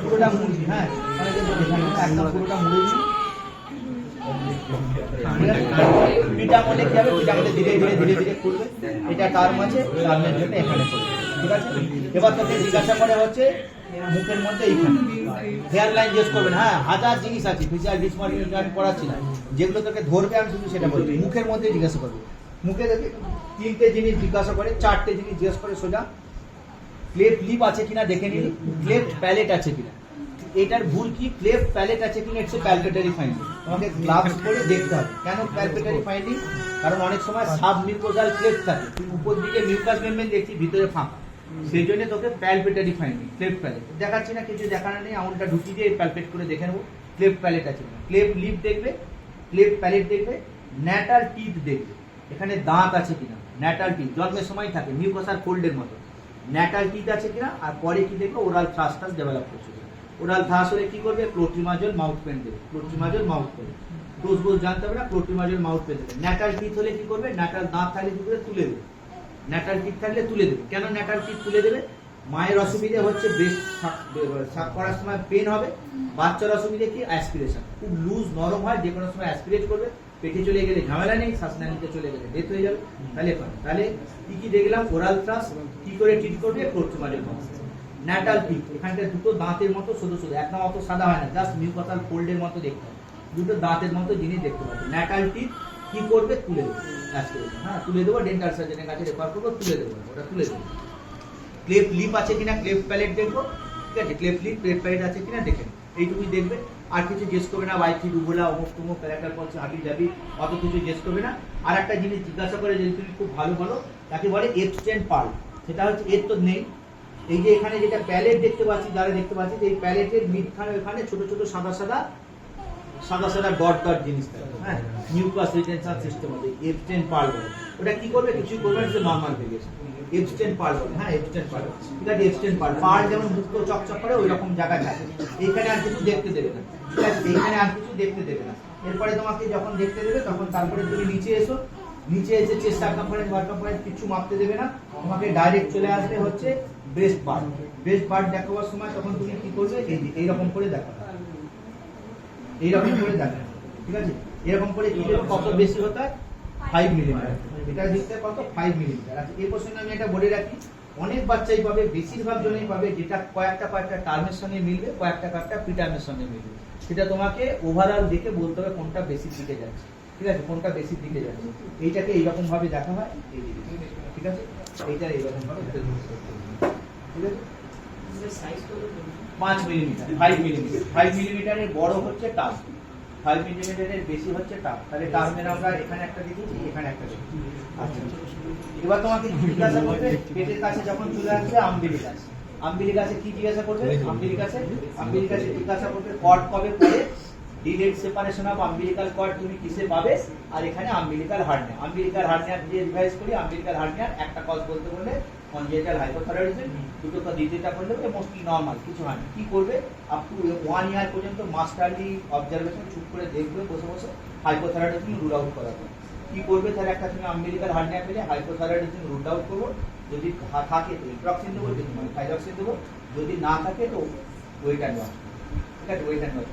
পুরোটা মুড়ি, হ্যাঁ একদম পুরোটা মুড়ে দিই। পিঠা মলে কি হবে, পিঠা মলে ধীরে ধীরে ধীরে ধীরে করবে। এটা টার্ম আছে, টার্মের জন্য এখানে করবে, ঠিক আছে। এবার তোকে জিজ্ঞাসা করে হচ্ছে মুখের মধ্যে এইখানে হেয়ার লাইন জিজ্ঞেস করবেন। হ্যাঁ, হাজার জিনিস আছে ফেসিয়াল ডিসমার্কিং আমি পড়াচ্ছি না, যেগুলো তোকে ধরবে আমি শুধু সেটা বলবি। মুখের মধ্যে জিজ্ঞাসা করবে, মুখে দেখে 3টে জিনিস জিজ্ঞাসা করে, 4টে জিনিস জিজ্ঞেস করে সোজা। ক্লেফট লিপ আছে কিনা দেখে নিবি, ক্লেফট প্যালেট আছে কিনা। এটার ভুল কি, ক্লেফট প্যালেট আছে কিনা ইটস প্যালপেটারি ফাইন্ডিং। তোমাকে গ্লাভস পরে দেখতে হবে। কেন প্যালপেটারি ফাইন্ডিং? কারণ অনেক সময় সাব মিউকোজাল ক্লেফট থাকে, উপর দিকে মিউকাস মেমব্রেন দেখছি, ভিতরে ফাঁকা, সেই জন্য তোকে প্যালপেটারি ফাইন্ডিং। ক্লেফট প্যালেট দেখাচ্ছি না, কিছু দেখানো নেই, আঙুলটা ঢুকিয়ে দিয়ে প্যালপেট করে দেখে নেবো ক্লেফট প্যালেট আছে কিনা। ক্লেফট লিপ দেখবে, ক্লেফট প্যালেট দেখবে, ন্যাটাল টিথ দেখবে, এখানে দাঁত আছে কিনা। ন্যাটাল টিথ জন্মের সময় থাকে মিউকোসার ফোল্ডের মতো, ন্যাটাল টিথ আছে কিনা। আর পরে কি দেখবে, ওরাল থ্রাস্টাস ডেভেলপ করছে। ওরাল থ্রাস হলে কি করবে, ক্লোট্রিমাজল মাউথ পেন দেবে, ক্লোট্রিমাজল মাউথ পেন। ডোজ বোজ জানতে হবে না, ক্লোট্রিমাজল মাউথ পেন দেবে। ন্যাটাল টিথ হলে কি করবে, ন্যাটাল দাঁত থাকলে কি করে তুলে দেবে, ন্যাটাল টিথ থাকলে তুলে দেবে। কেন ন্যাটাল টিথ তুলে দেবে? মায়ের অসুবিধা হচ্ছে ব্রেস্ট সাক করার সময় পেন হবে, বাচ্চার অসুবিধা কি, অ্যাসপিরেশন, খুব লুজ নরম হয়, যে কোনো সময় অ্যাসপিরেট করবে, পেটে চলে গেলে ঝামেলা নেই, শ্বাসনালীতে চলে গেলে ডেথ হয়ে যাবে। তাহলে কি কি দেখলাম, ওরাল থ্রাস কি করে ট্রিট করবে, ক্লোট্রিমাজল মাউথ। ন্যাটাল টিথ, এখানটা দুটো দাঁতের মতো শুধু শুধু, একদম অত সাদা হয় না, জাস্ট মিউকোসাল ফোল্ডের মতো দেখতে হবে, দুটো দাঁতের মতো জিনিস দেখতে পাবে। ন্যাটাল টিথ কি করবে, তুলে দেবো, হ্যাঁ তুলে দেবো, ডেন্টাল সার্জনের কাছে রেফার করবো, তুলে দেবো, ওটা তুলে দেবো। ক্লেফট লিপ আছে কিনা, ক্লেফট প্যালেট দেখবো, ঠিক আছে, ক্লেফট লিপ ক্লেফট প্যালেট আছে কিনা দেখে এইটুকুই দেখবে। আর কিছু জিজ্ঞেস করবে না, ওয়াইথি ডুবোলা অমুক তুমুক প্যারাটাল পড়ছে হাবি যাবি, অত কিছু জিজ্ঞেস করবে না। আর একটা জিনিস জিজ্ঞাসা করে, যদি তুমি খুব ভালো বলো, তাকে বলে এপস্টেন পার্ল। সেটা হচ্ছে এর তো নেই, এই যে এখানে যেটা প্যালেট দেখতে পাচ্ছি, যারা দেখতে পাচ্ছি, এই প্যালেটের মিডখানে ওখানে ছোট ছোট সাদা সাদা ডট ডট জিনিস থাকে, হ্যাঁ, মিউকাস রিটেনশন সিস্টেম আছে, এপস্টেন পার্ল বলে। ওটা কি করবে, কিছু করবে না, নর্মাল ভেরিয়েশন, এপস্টেন পার্ল বলে। হ্যাঁ, এপস্টেন পার্ল, ঠিক আছে, এপস্টেন পার্ল যেমন মুক্ত চকচক করে ওই রকম জায়গা থাকে। এইখানে আর কিছু দেখতে দেবে না, ঠিক আছে, এইখানে আর কিছু দেখতে দেবে না। এরপরে তোমাকে যখন দেখতে দেবে, তখন তারপরে তুমি নিচে এসো, নিচে এসে চেস্ট সার্কামফারেন্স সার্কামফারেন্স কিছু মাপতে দেবে না, তোমাকে ডাইরেক্ট চলে আসবে হচ্ছে ব্রেস্ট পার্ট। ব্রেস্ট পার্ট দেখাবার সময় তখন তুমি কি করবে, এইরকম করে দেখাবে, এইরকম করে দেখাবে, ঠিক আছে, এরকম করে কি কত বেশি হতে হয়, 5 মিলিমিটার। এটা দেখতে কত, 5 মিলিমিটার। আচ্ছা, এই প্রশ্নে আমি এটা বলে রাখি, অনেক বাচ্চাই পাবে, বেশিরভাগ জনই পাবে, যেটা কয়েকটা টার্মের সঙ্গে মিলবে, কয়েকটা প্রিটার্মের সঙ্গে মিলবে। সেটা তোমাকে ওভারঅল দেখে বলতে হবে কোনটা বেশি দিকে যাচ্ছে, ঠিক আছে, কোনটা বেশি দিকে যাচ্ছে। এইটাকে এইরকম ভাবে দেখা হয়, ঠিক আছে, এইটা এইরকম ভাবে, ঠিক আছে। 5 মিলিমিটার, 5 মিলিমিটার, 5 মিলিমিটারের বড় হচ্ছে টার্ম, 5 মিলিমিটারের বেশি হচ্ছে টার্ম। তাহলে টার্মের আমরা এখানে একটা দেখেছি, এখানে একটা দেখেছি। আচ্ছা, এবার তোমাকে জিজ্ঞাসা করবে, পেটের কাছে যখন চলে আসবে আম্বিলিকাস, আম্বিলিকাসে কি জিজ্ঞাসা করবে, আম্বিলিকাসে জিজ্ঞাসা করবে কর্ড কবে পড়ে, delayed separation of umbilical cord তুমি কিসে পাবে, আর এখানে আম্বিলিকাল হার্নিয়া। আম্বিলিকাল হার্নিয়ার দিয়ে রিভাইজ করি, আম্বিলিকাল হার্নিয়ার একটা কজ বলতে বললে কনজেনিটাল হাইপোথাইরয়েডিজম, দুটো দ্বিতীয়টা করলে মোস্টলি নরমাল, কিছু হয় না। কি করবে, আপ টু 1 ইয়ার পর্যন্ত মাস্টারলি অবজারভেশন চুপ করে দেখবে বসে বসে, হাইপোথাইরয়েডিজম রুল আউট করাবে। কি করবে, তাহলে একটা তুমি আম্বিলিকাল হার্নিয়া পেলে হাইপোথাইরয়েডিজম রুল আউট করবো, যদি থাকে তো ইপ্রক্সিন দেবো, যদি থাইরক্সিন দেবো, যদি না থাকে তো ওয়েট অ্যান্ড ওয়াশ, ঠিক আছে, ওয়েট অ্যান্ড ওয়াশ।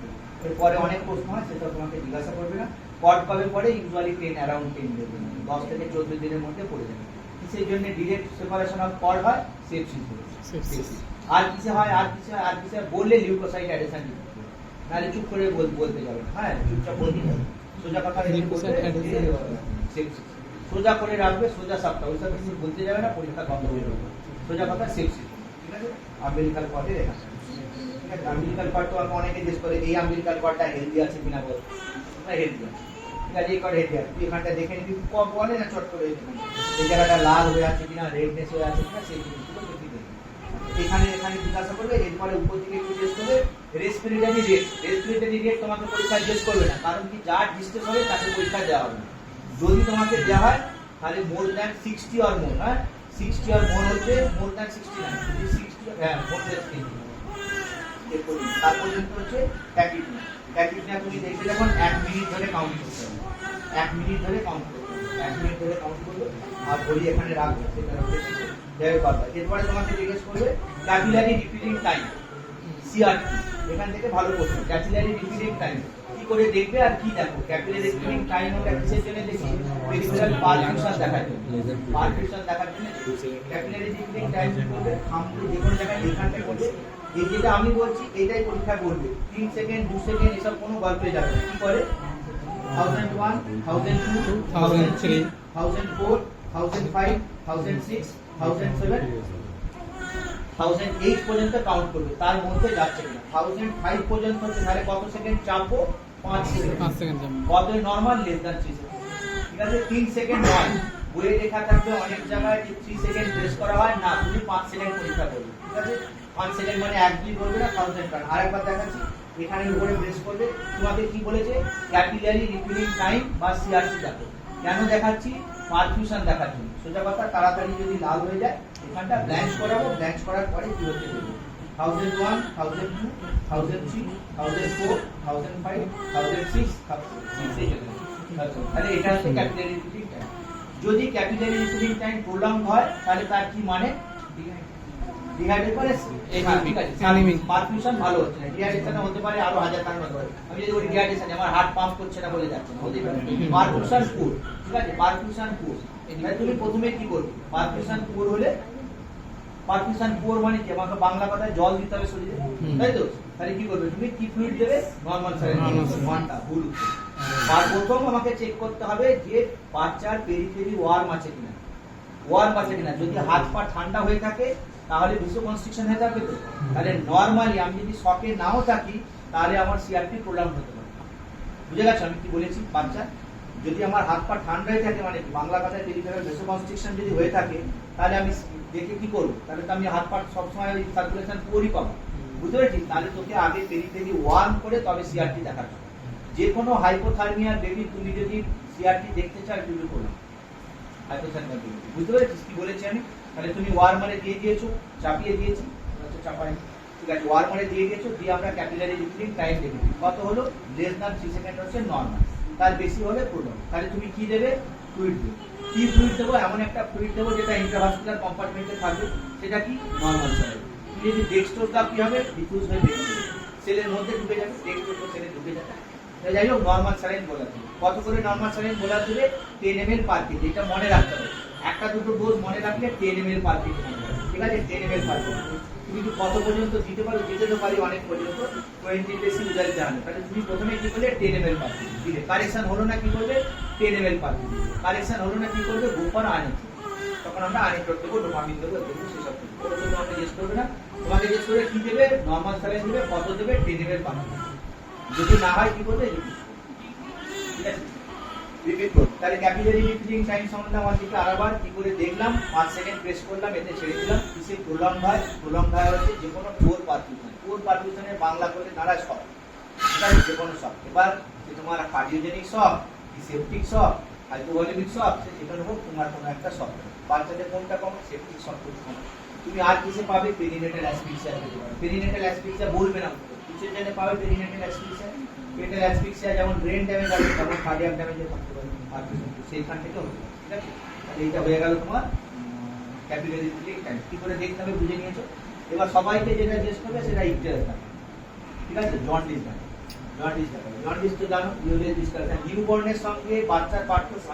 এরপরে অনেক প্রশ্ন হয়, সেটা তোমাকে জিজ্ঞাসা করবে না। কর্ড কবে পরে, ইউজুয়ালি 10 দেবে, 10 থেকে 14 দিনের মধ্যে পড়ে যাবে। কিসের জন্য ডিরেক্ট সেপারেশন অফ কর্ড হয়, সেপসিস। আর কিসে হয়, আর কিসে বললে লিউকোসাইট অ্যাডেশন, নাহলে চুপ করে বলতে যাবে, হ্যাঁ, চুপচাপ বলতে যাবে, সোজা কথা সোজা করে রাখবে, সোজা সাপটা, ওই সব কিছু বলতে যাবে না, পরীক্ষা বন্ধ হয়ে যাবে, সোজা কথা সেপসিস, ঠিক আছে। আম্বিলিকাল কর্ডে রেখা, ঠিক আছে। আম্বিলিকাল কর্ড তো অনেকে জিজ্ঞেস করে, এই আম্বিলিকাল কর্ডটা হেলদি আছে কিনা, বল হেলদি আছে, ঠিক আছে, এই কর্ড হেলদি আছে, তুই এখানটা দেখে নিবি, কম বলে না চট করে, এই জায়গাটা লাল হয়ে আছে কিনা, রেডনেস হয়ে আছে কিনা, সেই জিনিসগুলো দেখি দেখি। এখানে জিজ্ঞাসা করবে, এরপরে উপর দিকে একটু জিজ্ঞেস করবে রেসপিরেটরি রেট। রেসপিরেটরি রেট তোমাকে পরীক্ষায় জিজ্ঞেস করবে না, কারণ কি, যার ডিস্টেন্স হবে তাকে পরীক্ষা দেওয়া হবে। যদি তোমাকে দেওয়া হয় তাহলে মোর দ্যান 60 অর মোর, হ্যাঁ, 60 অর মোর হচ্ছে মোর দ্যান 69, যদি 60, হ্যাঁ, মোর দ্যান 60, তার পর্যন্ত হচ্ছে ট্যাকিপনিয়া। ট্যাকিপনিয়া তুমি দেখবে যখন 1 মিনিট ধরে কাউন্ট করতে হবে, 1 মিনিট ধরে কাউন্ট করতে হবে, 1 মিনিট ধরে কাউন্ট করবে, আর ঘড়ি এখানে রাখবে, সেটা হচ্ছে দেবে কথা। এরপরে তোমাকে জিজ্ঞেস করবে ক্যাপিলারি রিপিটিং টাইম। সিআরটি এখান থেকে ভালো প্রশ্ন ক্যাপিলারি রিপিটিং টাইম কি করে দেখবে আর কি দেখো ক্যাপিলারি রিপিটিং টাইম আমরা কিসের জন্য দেখি পেরিফেরাল পারফিউশন দেখার জন্য পারফিউশন দেখার জন্য ক্যাপিলারি রিপিটিং টাইম করবে খামগুলো যে কোনো জায়গায় এখানটা করবে এই যেটা আমি বলছি এইটাই পরীক্ষা করবে 3 সেকেন্ড 2 সেকেন্ড এসব কোনো গল্পে যাবে কি করে 1001 1002 1003 1004 1005 1006 1007 1008 পর্যন্ত কাউন্ট করবে তার মধ্যে যাচ্ছে না 1005 পর্যন্ত হচ্ছে তাহলে কত সেকেন্ড চাপবো 5 সেকেন্ড কত নরমাল লেস দ্যান 3 সেকেন্ড ঠিক আছে 3 সেকেন্ড নয় বইয়ে লেখা থাকবে অনেক জায়গায় যে 3 সেকেন্ড প্রেস করা হয় না তুমি 5 সেকেন্ড পরীক্ষা করবে ঠিক আছে 5 সেকেন্ড মানে 1 2 করবে না 1000 টার্ন আরেকবার দেখাচ্ছি এখানে উপরে প্রেস করবে তোমাকে কি বলেছে ক্যাপিলারি রিপিটিং টাইম বা সিআরটি দেখো কেন দেখাচ্ছি পারফিউশন দেখার জন্য সোজা কথা তাড়াতাড়ি যদি লাল হয়ে যায় এখানটা ব্ল্যাঙ্ক করাবো ব্ল্যাঙ্ক করার পরে কি হচ্ছে দেখো 1001 1002 1003 1004 1005 1006 তাহলে এটা হচ্ছে ক্যাপিলারি রিপিটিং টাইম যদি ক্যাপিলারি রিপিটিং টাইম প্রলং হয় তাহলে তার কি মানে ডিহাইড্রেশন পারফিউশন ভালো হচ্ছে না ডিহাইড্রেশন হতে পারে আরো হাজার কারণ হতে পারে আমি যদি বলি ডিহাইড্রেশন আমার হার্ট পাম্প করছে না বলে যাচ্ছে না হতে পারে পারফিউশন পুর ঠিক আছে পারফিউশন পুর তাহলে তুমি প্রথমে কি করবে পারফিউশন পুর হলে পারফিউশন পুর মানে কি আমাকে বাংলা কথায় জল দিতে হবে শরীরে তাই তো তাহলে কি করবে তুমি কি ফ্লুইড দেবে নরমাল স্যালাইন ওয়ানটা হলুদ আর প্রথম আমাকে চেক করতে হবে যে বাচ্চার পেরিফেরি ওয়ার্ম আছে কিনা যদি হাত পা ঠান্ডা হয়ে থাকে তাহলে ভিসো কনস্ট্রিকশন হয়ে থাকবে তো তাহলে নরমালি আমি যদি শকে নাও থাকি তাহলে আমার সিআরপি প্রলং হতে পারে বুঝে গেছো আমি কি বলেছি বাচ্চা যদি আমার হাত পা ঠান্ডা হয়ে থাকে মানে বাংলা কথায় পেরিফেরাল ভিসো কনস্ট্রিকশন যদি হয়ে থাকে তাহলে আমি দেখে কি করব তাহলে তো আমি হাত পা সবসময় ওই সার্কুলেশন পুরোই পাবো বুঝতে পেরেছি তাহলে তোকে আগে পেরিফেরি ওয়ার্ম করে তবে সিআরটি দেখাতে হবে যে কোনো হাইপোথার্মিয়া বেবি তুমি যদি সিআরটি দেখতে চাও তুমি করো হাইপোথার্মিয়া বেবি বুঝতে পেরেছিস কি বলেছি আমি তাহলে তুমি ওয়ার্মারে দিয়ে দিয়েছো চাপিয়ে দিয়েছি আচ্ছা চাপাই ঠিক আছে ওয়ার্মারে দিয়ে দিয়েছো দিয়ে আমরা ক্যাপিলারি রিপিটিং টাইম দেব কত হলো লেস দ্যান 3 সেকেন্ড হচ্ছে নরমাল তার বেশি হলে প্রলং তাহলে তুমি কি দেবে ফ্লুইড দেবে কি ফ্লুইড দেবো এমন একটা ফ্লুইড দেবো যেটা ইন্ট্রাভাস্কুলার কম্পার্টমেন্টে থাকবে সেটা কি নরমাল স্যালাইন তুমি যদি ডেক্সট্রোজ দাও কি হবে ডিফিউজ হয়ে বেরিয়ে সেলের মধ্যে ঢুকে যাবে ডেক্সট্রোজ সেলে ঢুকে যাবে যাই হোক নরমাল স্যালাইন বলা দেবে কত করে নরমাল স্যালাইন বলা দেবে 10 ml পার কেজি এটা মনে রাখতে হবে একটা দুটো ডোজ মনে রাখলে 10 ml পার কেজি ঠিক আছে 10 ml পার কেজি তুমি কি কত পর্যন্ত দিতে পারো দিতে তো পারি অনেক পর্যন্ত 20 বেশি রেজাল্ট জানো তাহলে তুমি প্রথমে কি করলে 10 ml পার কেজি দিলে কারেকশন হলো না কি করবে 10 ml পার কেজি কারেকশন হলো না কি করবে গোপন আনি তখন আমরা আনি করতে দেবো ডোপামিন দেবো সেসব ওটা তো তোমাকে জিজ্ঞেস করবে না তোমাকে জিজ্ঞেস করে কি দেবে নরমাল স্যালাইন দেবে কত দেবে 10 ml পার কেজি যদি না হয় কি করবে ঠিক আছে রিপিট করব তাহলে ক্যাপিলারি রিপিটিং টাইম সম্বন্ধে আমার দিকে আরেকবার কি করে দেখলাম 5 সেকেন্ড প্রেস করলাম এতে ছেড়ে দিলাম কিসে প্রলং হয় হচ্ছে যে কোনো কোর পারফিউশনের বাংলা করে নারাজ শক এটা যে কোনো শক এবার যে তোমার cardiogenic shock septic shock hypovolemic shock যেটা হোক তোমার কোনো একটা শক বাচ্চাদের কোনটা কম সেপটিক শক কম তুমি আর কিসে পাবে পেরিনেটাল অ্যাসফিক্সিয়া পেতে পারো পেরিনেটাল অ্যাসফিক্সিয়া বলবে না কিসের জন্য পাবে পেরিনেটাল অ্যাসফিক্সিয়া পেটের অ্যাসফিক্সিয়া যেমন ব্রেন ড্যামেজ আছে তেমন কার্ডিয়াক ড্যামেজে থাকতে পারে সেইখান থেকে হতে পারে ঠিক আছে তাহলে এইটা হয়ে গেল তোমার ক্যাপিলারি রিপিটিং টাইম কি করে দেখতে হবে বুঝে নিয়েছো এবার সবাইকে যেটা জিজ্ঞেস করবে সেটা ইন্টারেস্ট থাকে ঠিক আছে জন্ডিস তো জানো ইউরিয়াল ডিসকাশন নিউবর্নের সঙ্গে বাচ্চার পার্থক্য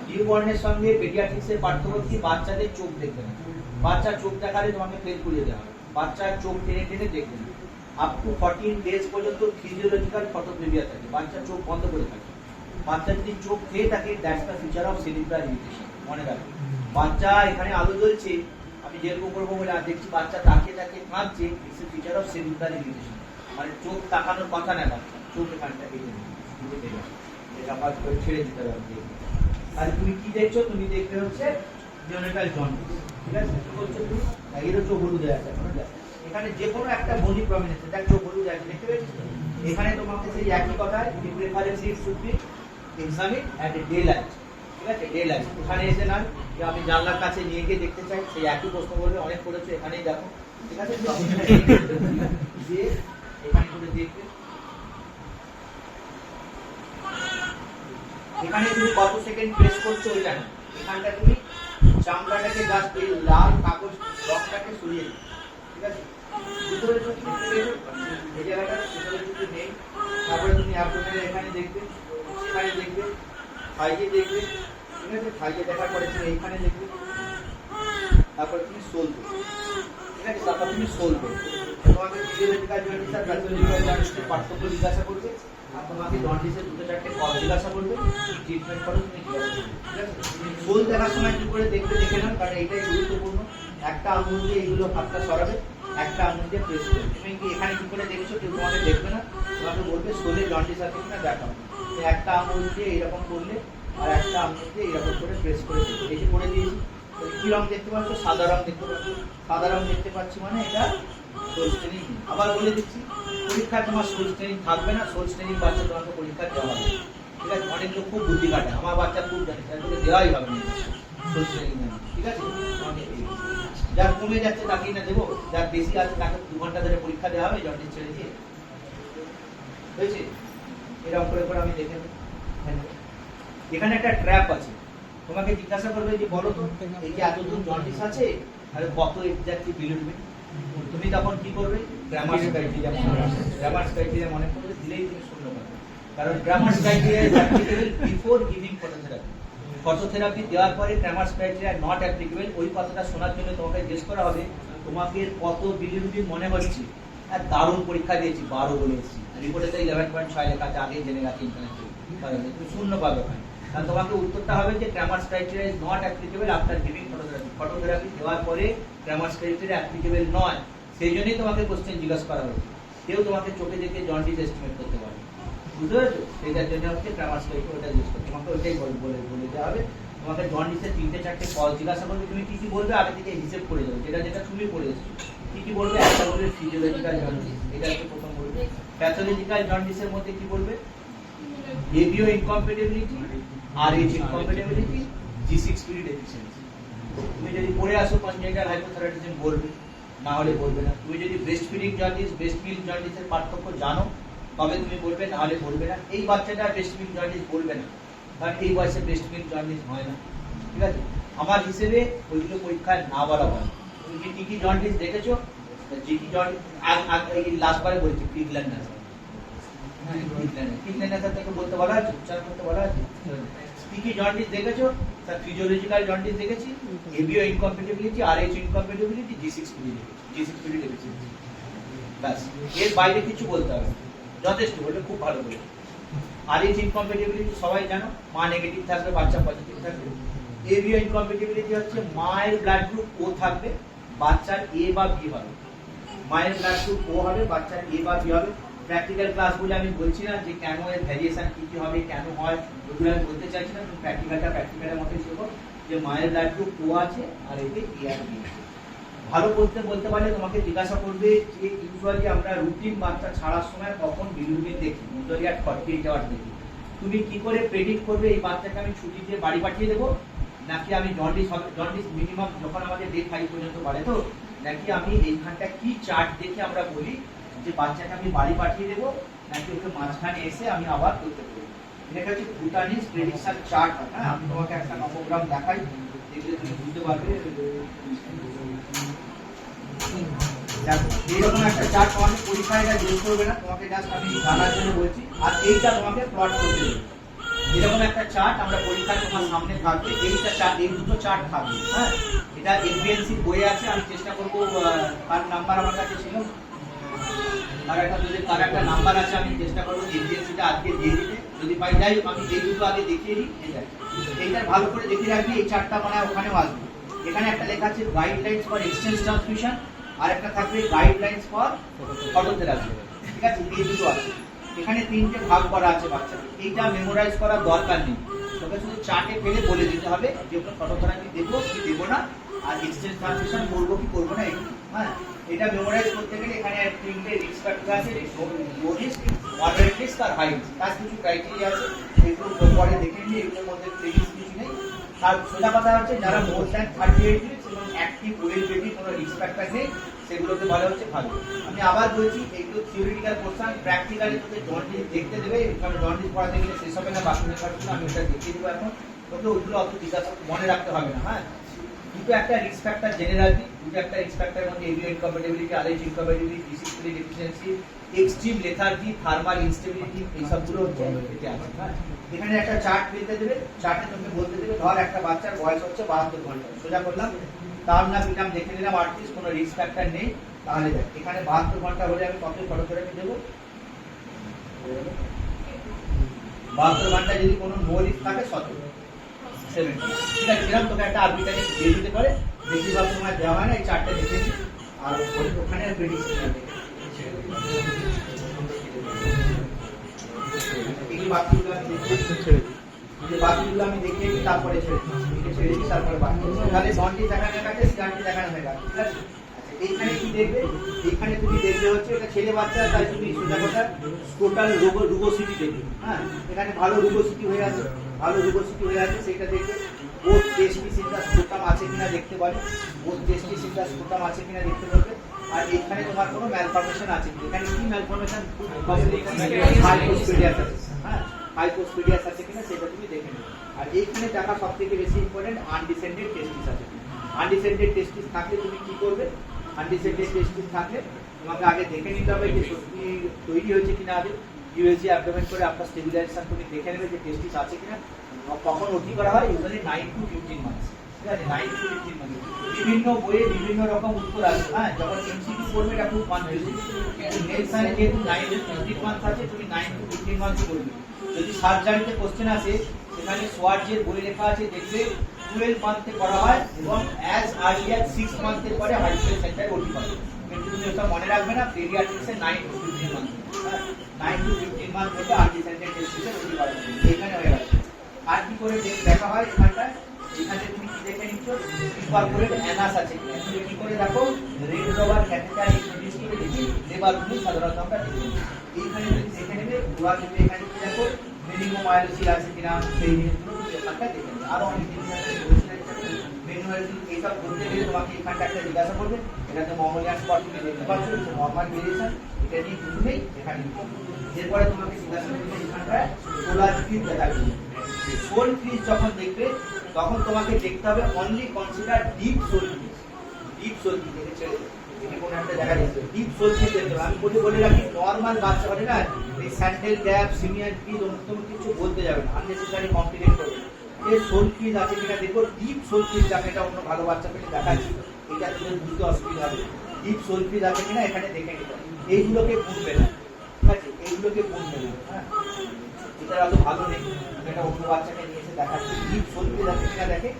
নিউবর্নের সঙ্গে পেডিয়াট্রিক্সের পার্থক্য কি বাচ্চাদের চোখ দেখবে না বাচ্চার চোখ দেখালে তোমাকে ফেল করিয়ে দেওয়া হবে বাচ্চার চোখ টেনে টেনে দেখবে না আপ টু 14 ডেজ পর্যন্ত ফিজিওলজিক্যাল ফটোগ্রাফিয়া থাকে বাচ্চা চোখ বন্ধ করে থাকে বাচ্চা যদি চোখ খেয়ে থাকে that's the feature of cerebral irritation মনে রাখবে বাচ্চা এখানে আলো জ্বলছে আমি যেরকম করবো বলে আর দেখছি বাচ্চা তাকিয়ে তাকিয়ে কাঁদছে it's a feature of cerebral irritation মানে চোখ তাকানোর কথা না বাচ্চা চোখ এখানটা এটা পাস করে ছেড়ে দিতে হবে আর তুমি কি দেখছো তুমি দেখবে হচ্ছে নিওনেটাল জন্ডিস ঠিক আছে কি বলছো তুমি এর চোখ হলুদ হয়ে আছে এখানে যে কোনো একটা বডি প্রমিনেন্স এটা চোখ হলুদ আছে দেখতে পেয়েছো এখানে তোমাকে সেই একই কথা preference it should be examine at a day light ঠিক আছে ডে লাইট এখানে এসে না যে আমি জানলার কাছে নিয়ে গিয়ে দেখতে চাই সেই একই প্রশ্ন বলবে অনেক করেছো এখানেই দেখো ঠিক আছে দিয়ে এখানে করে দেখবে এখানে তুমি কত সেকেন্ড প্রেস করছো ওইটা না এখানটা তুমি চামড়াটাকে জাস্ট এই লাল কাগজ রকটাকে সরিয়ে দিও ঠিক আছে? ভিতরে তো তুমি পেয়েছো, এই জায়গাটা ভিতরে কিছু নেই। তারপরে তুমি অ্যাবডোমেনের এখানে দেখবে, এখানে দেখবে, থাইয়ে দেখবে, ঠিক আছে? থাইয়ে দেখার পরে তুমি এইখানে দেখবে, তারপরে তুমি সোল দেখবে, ঠিক আছে? তারপর তুমি সোল দেখবে। তোমাকে ফিজিওলজিক্যাল জন্ডিস আর প্যাথোলজিক্যাল জন্ডিসের পার্থক্য জিজ্ঞাসা করবে, আর তোমাকে জন্ডিসের দুটো চারটে কজ জিজ্ঞাসা করবে, ট্রিটমেন্ট করো তুমি জিজ্ঞাসা করবে, ঠিক আছে? সোল দেখার সময় কি করে দেখবে দেখে নাও, কারণ এটাই গুরুত্বপূর্ণ। একটা আঙুল দিয়ে এইগুলো হাতটা সরাবে, একটা আঙুল দিয়ে প্রেস করবে। তুমি কি এখানে কি করে দেখেছো, কেউ তোমাকে দেখবে না, তোমাকে বলবে সোলে জন্ডিস আছে কিনা দেখাও। একটা আঙুল দিয়ে এরকম করলে আর একটা আঙুল দিয়ে এরকম করে প্রেস করে দেবে। এই যে করে দিয়েছি, কি রং দেখতে পাচ্ছ? সাদা রং দেখতে পাচ্ছ। সাদা রং দেখতে পাচ্ছি মানে এটা সোল স্টেনিং। আবার বলে দিচ্ছি, পরীক্ষায় তোমার সোল স্টেনিং থাকবে না, সোল স্টেনিং বাচ্চা তোমাকে পরীক্ষা দেওয়া হবে, ঠিক আছে? অনেক লোক খুব বুদ্ধি কাটে, আমার বাচ্চা খুব জানে, তাদেরকে দেওয়াই হবে না সোল স্টেনিং, ঠিক আছে? যার কমে যাচ্ছে তাকেই না দেবো, যার বেশি আছে তাকে 2 ঘন্টা ধরে পরীক্ষা দেওয়া হবে জন্ডিস ছেড়ে দিয়ে, হয়েছে? এরকম করে করে আমি দেখে নেব। এখানে একটা ট্র্যাপ আছে, তোমাকে জিজ্ঞাসা করবে যে বলো তো এই যে এতদূর জন্ডিস আছে আর কত এক্স্যাক্টলি বিলিরুবিন, তুমি তখন কি করবে? গ্রামার্স ক্রাইটেরিয়া মনে করবে, দিলেই তুমি শূন্য পাবে। কারণ Kramer's criteria is applicable before giving phototherapy. Phototherapy দেওয়ার পরে গ্রামার্স ক্রাইটেরিয়া নট অ্যাপ্লিকেবল, ওই কথাটা শোনার জন্য তোমাকে জিজ্ঞেস করা হবে তোমাকে কত বিলিরুবিন মনে হচ্ছে। আর দারুণ পরীক্ষা দিয়েছি, 12 বলে এসেছি, রিপোর্টে তো 11.6 লেখা আছে, আগে জেনে গেছে ইন্টারনেটে, তুমি শূন্য পাবে ওখানে। কারণ তোমাকে উত্তরটা হবে যে Kramer's criteria is not applicable after giving phototherapy. Phototherapy দেওয়ার পরে গ্রামার্স ক্রাইটেরিয়া অ্যাপ্লিকেবল নয়, সেই জন্যই তোমাকে কোশ্চেন জিজ্ঞাসা করা হয়েছে। কেউ তোমাকে চোখে দেখে জন্ডিস এস্টিমেট করতে পারে, বুঝতে পেরেছো? সেটার জন্য হচ্ছে গ্রামার্স ক্রাইটেরিয়া জিজ্ঞেস করতে, তোমাকে ওইটাই বলে দেওয়া হবে। তোমাকে জন্ডিসের 3-4টে কজ জিজ্ঞাসা করবে, তুমি কি কি বলবে আগে থেকে হিসেব করে যাবে, যেটা যেটা তুমি পড়ে এসেছো। কি কি বলবে? একটা বলবে ফিজিওলজিক্যাল জন্ডিস, এটা হচ্ছে প্রথম বলবে। প্যাথোলজিক্যাল জন্ডিসের মধ্যে কি বলবে? ABO incompatibility, Rh incompatibility, G6PD deficiency. তুমি যদি পড়ে আসো কনজেনিটাল হাইপোথাইরয়েডিজম বলবে, না হলে বলবে না। তুমি যদি breast feeding jaundice, breast milk জন্ডিসের পার্থক্য জানো তবে তুমি বলবে, না হলে বলবে না। এই বাচ্চাটা ব্রেস্ট মিল্ক জন্ডিস বলবে না, কারণ এই বয়সে ব্রেস্ট মিল্ক জন্ডিস হয় না, ঠিক আছে? আমার হিসেবে ওইগুলো পরীক্ষায় না বলা হয়। তুমি কি কি জন্ডিস দেখেছো? কি কি জন্ডিস লাস্টবারে বলছি, প্রিগল্যান্ডাস, থেকে বলতে বলা আছে, উচ্চারণ করতে বলা আছে। কি কি জন্ডিস দেখেছো? স্যার ফিজিওলজিক্যাল জন্ডিস দেখেছি, ABO incompatibility, Rh incompatibility, G6PD deficiency. ব্যাস, এর বাইরে কিছু বলতে হবে, যথেষ্ট, বললে খুব ভালো বলে। আরএইচ ইনকম্প্যাটিবিলিটি সবাই জানো, মা নেগেটিভ থাকবে, বাচ্চা পজিটিভ থাকবে। এবিও ইনকম্প্যাটিবিলিটি হচ্ছে মায়ের ব্লাড গ্রুপ ও থাকবে, বাচ্চার এ বা বি হবে। মায়ের ব্লাড গ্রুপ ও হবে, বাচ্চার এ বা বি হবে। প্র্যাকটিক্যাল ক্লাস বলে আমি বলছি না যে কেন এর ভ্যারিয়েশন কি কি হবে, কেন হয়, ওগুলো আমি বলতে চাইছি না। তুমি প্র্যাকটিক্যালের মতোই শেখো যে মায়ের ব্লাড গ্রুপ ও আছে আর এতে এ আর বি আছে। ভালো বলতে পারলে তোমাকে জিজ্ঞাসা করবে যে ইউজুয়ালি আমরা রুটিন বাচ্চা ছাড়ার সময় কখন বিলিরুবিন দেখি, ইউজুয়ালি at 48 আওয়ার্স দেখি। তুমি কি করে প্রেডিক্ট করবে এই বাচ্চাকে আমি ছুটি দিয়ে বাড়ি পাঠিয়ে দেবো, নাকি আমি জন্ডিস মিনিমাম যখন আমাদের ডে 5 পর্যন্ত বাড়ে, তো নাকি আমি এইখানটা কি চার্ট দেখে আমরা বলি যে বাচ্চাকে আমি বাড়ি পাঠিয়ে দেবো, নাকি ওকে মাঝখানে এসে আমি আবার করতে পারবো। এটা হচ্ছে ভুটানিস প্রেডিকশন চার্ট। হ্যাঁ, আমি তোমাকে একটা নমোগ্রাম দেখাই, দেখলে তুমি বুঝতে পারবে। এইরকম একটা চার্ট তোমাকে পরীক্ষায় এটা জিজ্ঞেস করবে না, তোমাকে জাস্ট আমি জানার জন্য বলছি। আর এইটা তোমাকে প্লট করতে দেবে। এরকম একটা চার্ট আমরা পরীক্ষায় তোমার সামনে থাকবে, এইটা চার্ট, এই দুটো চার্ট থাকবে। হ্যাঁ, এটা এফবিএনসি বইয়ে আছে, আমি চেষ্টা করবো, তার নাম্বার আমার কাছে ছিল, তার একটা নাম্বার আছে, আমি চেষ্টা করবো এফবিএনসিটা আজকে দিয়ে দিতে, যদি পাই। যাই হোক, আমি এই দুটো আগে দেখিয়ে দিই। এইটা ভালো করে দেখিয়ে রাখবি, এই চার্টটা মানে ওখানেও আসবে। এখানে একটা লেখা আছে গাইডলাইন্স ফর এক্সচেঞ্জ ট্রান্সমিশন, আর একটা থাকবে গাইডলাইন্স ফর ফটোথেরাপি, ঠিক আছে? এই দুটো আছে। এখানে 3টে ভাগ করা আছে বাচ্চা, এইটা মেমোরাইজ করার দরকার নেই, তোকে শুধু চার্টে ফেলে বলে দিতে হবে যে ওকে ফটোথেরাপি দেবো কি দেবো না, আর এক্সচেঞ্জ ট্রান্সমিশন করবো কি করবো না, এগুলো। হ্যাঁ, এটা মেমোরাইজ করতে গেলে এখানে 3টে রিস্ক ফ্যাক্টর আছে, লো রিস্ক, মডারেট রিস্ক আর হাই রিস্ক। তার কিছু ক্রাইটেরিয়া আছে, এগুলো পরে দেখে নিয়ে, এগুলোর মধ্যে রিস্ক কিছু নেই। আর সোজা কথা হচ্ছে যারা মোর দ্যান 38 উইকস এবং অ্যাক্টিভ ওয়েল বেবি, কোনো রিস্ক ফ্যাক্টর নেই, সেগুলোকে বলা হচ্ছে ভালো। আমি আবার বলছি, এগুলো থিওরিটিক্যাল পোর্শন, প্র্যাকটিক্যালি তোকে জন্ডিস দেখতে দেবে, কারণ জন্ডিস পড়াতে গেলে শেষ হবে না, বাকি ব্যাপারগুলো আমি ওটা দেখিয়ে দেবো এখন, তোকে ওইগুলো অত জিজ্ঞাসা মনে রাখতে হবে না। হ্যাঁ, দুটো একটা রিস্ক ফ্যাক্টর জেনে রাখবি, দুটো একটা এক্সট্রাক্টরের মধ্যে ABO incompatibility, Rh incompatibility, discipline deficiency, extreme lethargy, thermal instability, এই সবগুলো হচ্ছে এটা আছে। হ্যাঁ, এখানে একটা চার্ট পেতে দেবে, চার্টে তুমি বলতে দেবে ধর একটা বাচ্চার বয়স হচ্ছে 72 ঘন্টা, সোজা করলাম, তার না বিটাম দেখে নিলাম 38, কোনো রিস্ক ফ্যাক্টর নেই, তাহলে দেখ এখানে 72 ঘন্টা হলে আমি কত ফটো করে দেবো, 72 ঘন্টা যদি কোনো নো রিস্ক থাকে 70, ঠিক আছে। এরকম তোকে একটা আরবিটারি দিয়ে দিতে পারে, বেশিরভাগ সময় দেওয়া হয় না, এই চারটে দেখেছি আর ওখানে প্রেডিকশন এই বাকিগুলো আমি দেখিয়ে তারপরে ছেড়েছি তারপরে বাকি তাহলে ননটি দেখানোর কাছে সিআরটি দেখানো হয়ে গেল, ঠিক আছে। এইখানে কি দেখবে, এইখানে তুমি দেখবে হচ্ছে এটা ছেলে বাচ্চা, তাই তুমি সোজা কথা টোটাল রুগোসিটি দেখবে। হ্যাঁ, এখানে ভালো রুগোসিটি হয়ে আছে, ভালো রুগোসিটি হয়ে আছে সেটা দেখবে। Both testis in the scrotum আছে কিনা দেখতে পাবে, both testis in the scrotum আছে কিনা দেখতে পাবে। আর এখানে তোমার কোনো ম্যালফরমেশন আছে কিনা, এখানে কি ম্যালফরমেশন হাইপোস্পিডিয়াস আছে, হ্যাঁ হাইপোস্পিডিয়াস আছে কিনা সেটা তুমি দেখে নেবে। আর এইখানে দেখা সবথেকে বেশি ইম্পর্টেন্ট আনডিসেন্ডেড টেস্টিস আছে। আনডিসেন্ডেড টেস্টিস থাকলে তুমি কি করবে, আনডিসেন্ডেড টেস্টিস থাকলে তোমাকে আগে দেখে নিতে হবে যে সত্যি তৈরি হয়েছে কিনা, আগে ইউএসজি অ্যাবডোমেন করে আপনার স্টেবিলাইজেশন তুমি দেখে নেবে যে টেস্টিস আছে কিনা। কখন ওটি করা হয়, ইউজুয়ালি 9 to 15 মান্থস, ঠিক আছে, 9 to 15 মান্থস। বিভিন্ন বইয়ে বিভিন্ন রকম উত্তর আছে, হ্যাঁ যখন এমসিকিউ করবে এটা খুব কনফিউজিং, কিন্তু নেক্সট যেহেতু 9 to 15 মান্থস আছে, তুমি 9 to 15 মান্থস করবে। যদি সার্জারিতে কোশ্চেন আসে, সেখানে সোয়ার্জের বই লেখা আছে, দেখবে 12 মান্থে করা হয় এবং অ্যাজ আর্লি অ্যাজ 6 মান্থের পরে হার্টফেল সেন্টারে ওটি করে। কিন্তু তুমি এটা মনে রাখবে না, পেডিয়াট্রিক্সে 9 to 15 মান্থ, 9 to 15 মান্থ হলে আনডিসেন্ডেড টেস্টিসে ওটি করে, এখানে হয়ে গেছে। আর কি করে দেখা হয় এখানটায়, এখানে তুমি কি দেখে নিচ্ছ, ইনকর্পোরেট অ্যানাস আছে কিনা, তুমি কি করে দেখো, রেড রবার ক্যাথেটার ইন্ট্রোডিউস করে দেখি, লেবারগুলো সাধারণত আমরা দেখি। এইখানে তুমি দেখে নেবে, ওরা কিন্তু এখানে কি দেখো মেনিগোমায়োলোসিস আছে কিনা, সেই জিনিসগুলো তুমি এখানটায় দেখে নেবে। আরো অনেক জিনিস আছে, মেনিগোমায়োলোসিস এইসব করতে গেলে তোমাকে এখানটা একটা জিজ্ঞাসা করবে, এটাতে মমোলিয়ান স্পট তুমি দেখতে পাচ্ছ, নর্মাল ভেরিয়েশন, এটা নিয়ে কিছু নেই এখানে। এরপরে তোমাকে জিজ্ঞাসা করবে এখানটায় সোলার ফিউজ দেখা যাবে। সোল ফিজ যখন দেখবে তখন তোমাকে দেখতে হবে অনলি কনসিডার ডিপ সোল ফিজ, ডিপ সোল ফিজ দেখে এখানে কোন একটা দেখা যাচ্ছে ডিপ সোল ফিজ দেখতে হবে। আমি বলে রাখি, নরমাল বাচ্চা বলে না এই স্যান্ডেল গ্যাপ সিনিয়র ফিজ অন্য কিছু বলতে যাবে না, আননেসেসারি কমপ্লিকেট করবে। এই সোল ফিজ আছে কিনা দেখো, ডিপ সোল ফিজ যাকে এটা অন্য ভালো বাচ্চা পেলে দেখাচ্ছি, এটা তুমি বুঝতে অসুবিধা হবে। ডিপ সোল ফিজ আছে কিনা এখানে দেখে নিতে হবে, এইগুলোকে বুঝবে না, ঠিক আছে, এইগুলোকে বুঝবে না। হ্যাঁ, এটা অত ভালো নেই, এটা অন্য বাচ্চাকে নিয়ে এসে দেখাচ্ছি, ডিপ সোলফিজ আছে কিনা দেখে।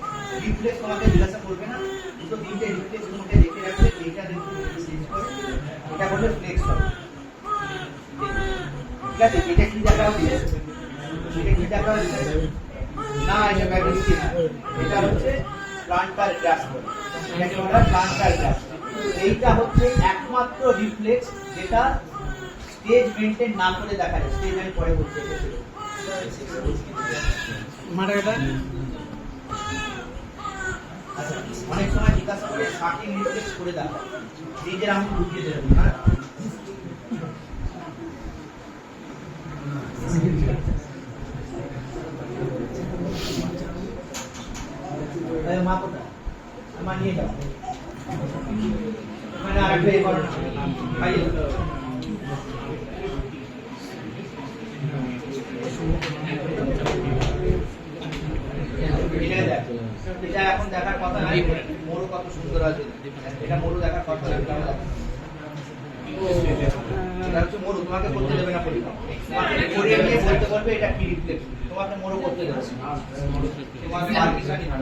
রিফ্লেক্স তোমাকে জিজ্ঞাসা করবে না, দুটো তিনটে রিফ্লেক্স তোমাকে দেখে রাখবে, এইটা দেখুন চেঞ্জ করে, এটা বলে ফ্লেক্স হবে, ঠিক আছে। এটা কি দেখা হচ্ছে, এটা কি দেখা হচ্ছে না, এটা ম্যাগনেটিক না, এটা হচ্ছে প্লান্টার গ্রাস্প, এটাকে বলা হয় প্লান্টার গ্রাস্প। এইটা হচ্ছে একমাত্র রিফ্লেক্স যেটা স্টেজ মেইনটেইন না করে দেখা যায়, স্টেজ আমি পরে বলছি। অনেক সময় জিজ্ঞাসা করে শার্টিং রিফ্লেক্স করে দেখা, নিজের আমি বুঝিয়ে দেবো, হ্যাঁ মা কোথায়, মা নিয়ে যাও, মানে আর একটা এ করো না, খাইয়ে এটা এখন দেখার কথা নাই, মরু কত সুন্দর আছে, এটা মরু দেখার কথা। এটা হচ্ছে মরু, তোমাকে করতে দেবে না পরীক্ষা, তোমাকে করিয়ে নিয়ে বলতে বলবে এটা কি রিফ্লেক্স, তোমাকে মরু করতে দেবে, তোমাকে পারমিশনই না,